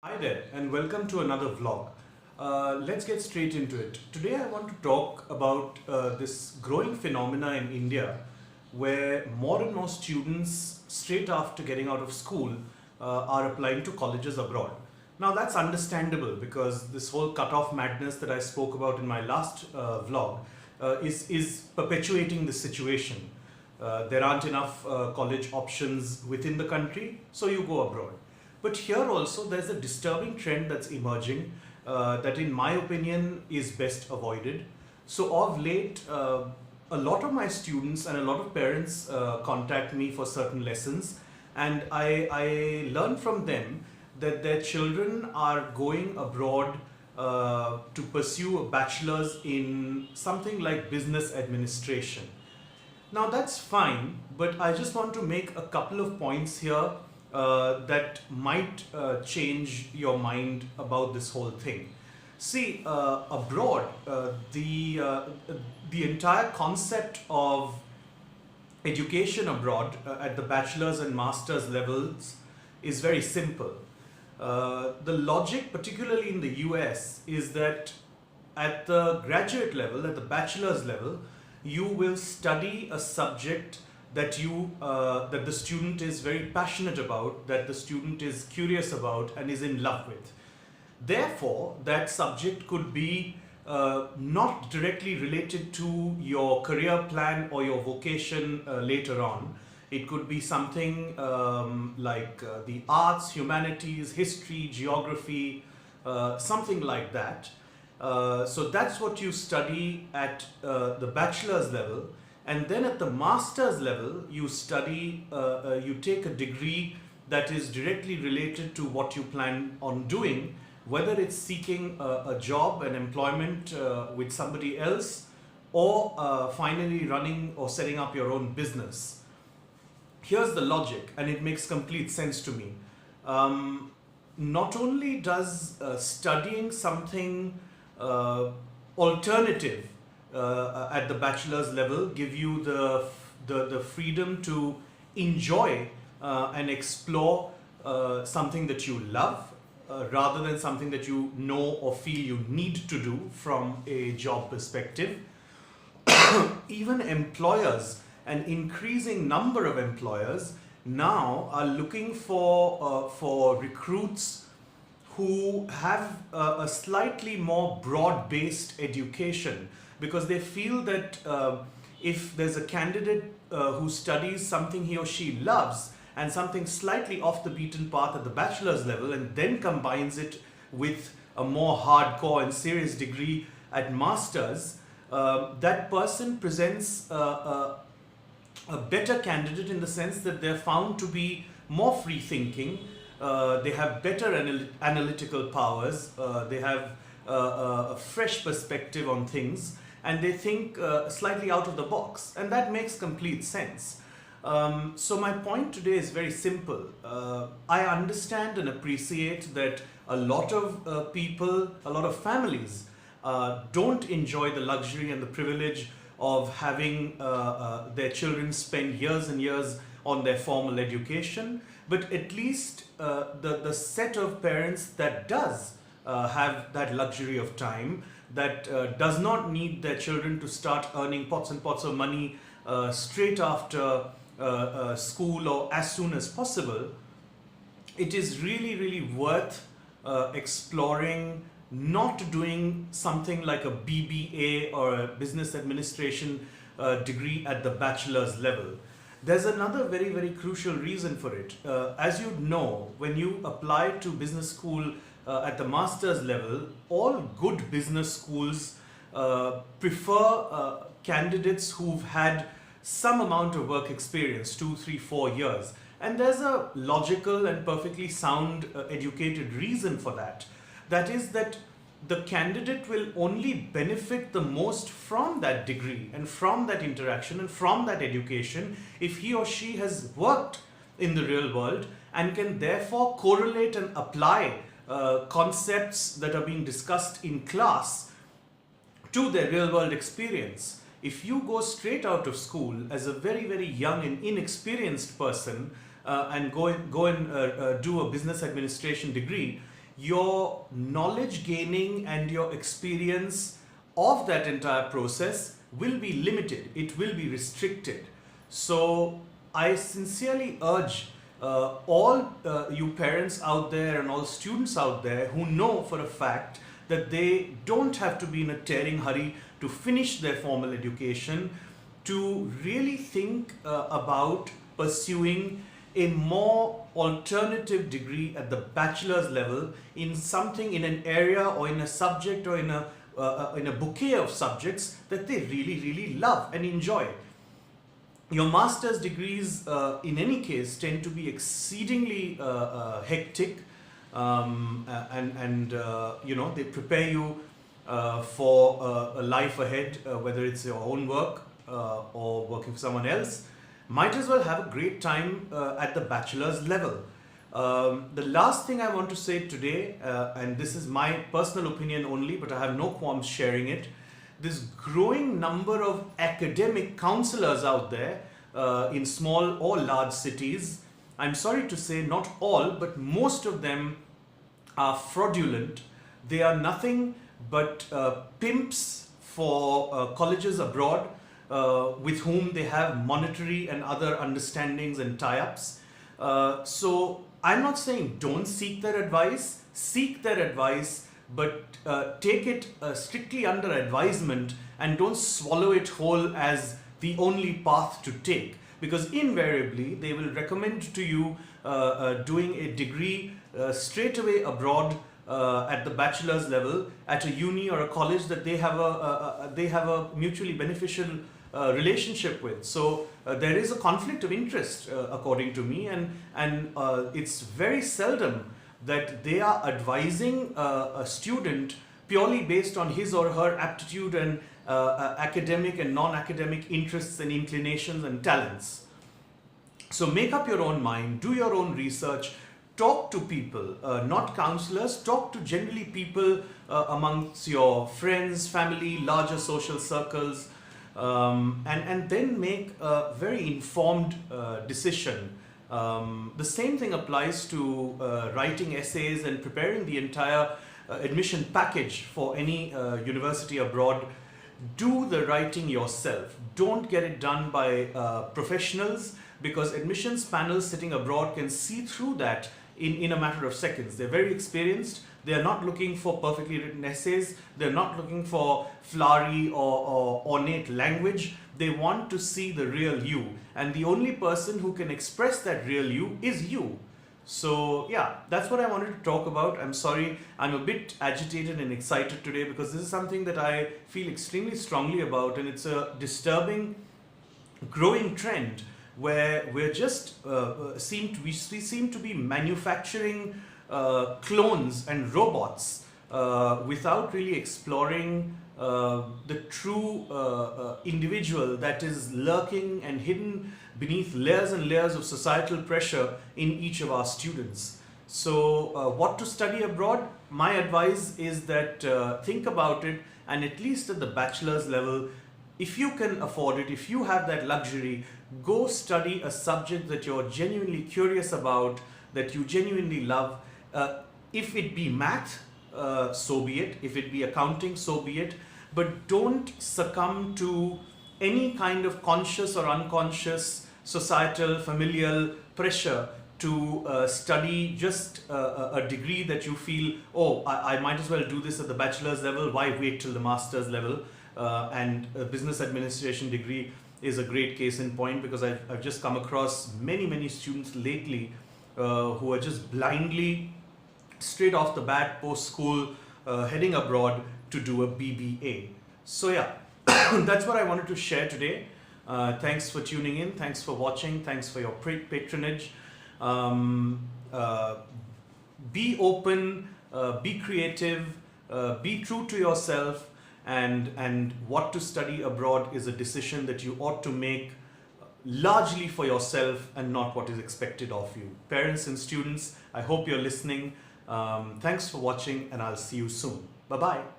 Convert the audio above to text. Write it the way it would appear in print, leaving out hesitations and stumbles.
Hi there, and welcome to another vlog. Let's get straight into it. Today, I want to talk about this growing phenomena in India where more and more students, straight after getting out of school, are applying to colleges abroad. Now, that's understandable because this whole cut-off madness that I spoke about in my last vlog is perpetuating this situation. There aren't enough college options within the country, so you go abroad. But here also, there's a disturbing trend that's emerging that, in my opinion, is best avoided. So, of late, a lot of my students and a lot of parents contact me for certain lessons, and I learn from them that their children are going abroad to pursue a bachelor's in something like business administration. Now that's fine, but I just want to make a couple of points here that might change your mind about this whole thing. See, abroad, the entire concept of education abroad at the bachelor's and master's levels is very simple. The logic, particularly in the US, is that at the graduate level, at the bachelor's level, you will study a subject that the student is very passionate about, that the student is curious about, and is in love with. Therefore, that subject could be not directly related to your career plan or your vocation later on. It could be something like the arts, humanities, history, geography, something like that. So that's what you study at the bachelor's level, and then at the master's level you study, you take a degree that is directly related to what you plan on doing, whether it's seeking a job, an employment with somebody else, or finally running or setting up your own business. Here's the logic, and it makes complete sense to me. Not only does studying something alternative at the bachelor's level give you the freedom to enjoy and explore something that you love rather than something that you know or feel you need to do from a job perspective. Even employers, an increasing number of employers now are looking for recruits who have a slightly more broad-based education, because they feel that if there's a candidate who studies something he or she loves and something slightly off the beaten path at the bachelor's level and then combines it with a more hardcore and serious degree at master's, that person presents a better candidate in the sense that they're found to be more free thinking, they have better analytical powers, they have a fresh perspective on things, and they think slightly out of the box, and that makes complete sense. So my point today is very simple. I understand and appreciate that a lot of people, a lot of families don't enjoy the luxury and the privilege of having their children spend years and years on their formal education, but at least the set of parents that does have that luxury of time, that does not need their children to start earning pots and pots of money straight after school or as soon as possible, it is really worth exploring not doing something like a BBA or a business administration degree at the bachelor's level. There's another very crucial reason for it. As you know, when you apply to business school at the master's level, all good business schools prefer candidates who've had some amount of work experience, 2, 3, 4 years. And there's a logical and perfectly sound educated reason for that. That is that the candidate will only benefit the most from that degree and from that interaction and from that education if he or she has worked in the real world and can therefore correlate and apply concepts that are being discussed in class to their real world experience. If you go straight out of school as a very young and inexperienced person and go and do a business administration degree, your knowledge gaining and your experience of that entire process will be limited, it will be restricted. So I sincerely urge all you parents out there and all students out there who know for a fact that they don't have to be in a tearing hurry to finish their formal education, to really think about pursuing a more alternative degree at the bachelor's level in something, in an area or in a subject or in a bouquet of subjects that they really love and enjoy. Your master's degrees in any case tend to be exceedingly hectic, and they prepare you for a life ahead, whether it's your own work or working for someone else. Might as well have a great time at the bachelor's level. The last thing I want to say today, and this is my personal opinion only, but I have no qualms sharing it, this growing number of academic counselors out there in small or large cities, I'm sorry to say not all, but most of them are fraudulent. They are nothing but pimps for colleges abroad with whom they have monetary and other understandings and tie-ups. So I'm not saying don't seek their advice, but take it strictly under advisement and don't swallow it whole as the only path to take, because invariably they will recommend to you doing a degree straight away abroad at the bachelor's level at a uni or a college that they have a mutually beneficial relationship with. So there is a conflict of interest according to me, and it's very seldom that they are advising a student purely based on his or her aptitude and academic and non-academic interests and inclinations and talents. So make up your own mind, do your own research, talk to people, not counselors, talk to generally people amongst your friends, family, larger social circles, and then make a very informed decision. The same thing applies to writing essays and preparing the entire admission package for any university abroad. Do the writing yourself. Don't get it done by professionals, because admissions panels sitting abroad can see through that in a matter of seconds. They're very experienced. They're not looking for perfectly written essays. They're not looking for flowery or ornate language. They want to see the real you. And the only person who can express that real you is you. So yeah, that's what I wanted to talk about. I'm sorry, I'm a bit agitated and excited today because this is something that I feel extremely strongly about, and it's a disturbing, growing trend where we're just we seem to be manufacturing clones and robots without really exploring the true individual that is lurking and hidden beneath layers and layers of societal pressure in each of our students. So what to study abroad? My advice is that think about it, and at least at the bachelor's level, if you can afford it, if you have that luxury, go study a subject that you're genuinely curious about, that you genuinely love. If it be math, so be it. If it be accounting, so be it. But don't succumb to any kind of conscious or unconscious societal, familial pressure to study just a degree that you feel, oh, I might as well do this at the bachelor's level. Why wait till the master's level? And a business administration degree is a great case in point, because I've just come across many students lately who are just blindly, straight off the bat, post-school, heading abroad to do a BBA. So yeah, that's what I wanted to share today. Thanks for tuning in. Thanks for watching. Thanks for your patronage. Be open, be creative, be true to yourself, and what to study abroad is a decision that you ought to make largely for yourself and not what is expected of you. Parents and students, I hope you're listening. Thanks for watching, and I'll see you soon. Bye-bye.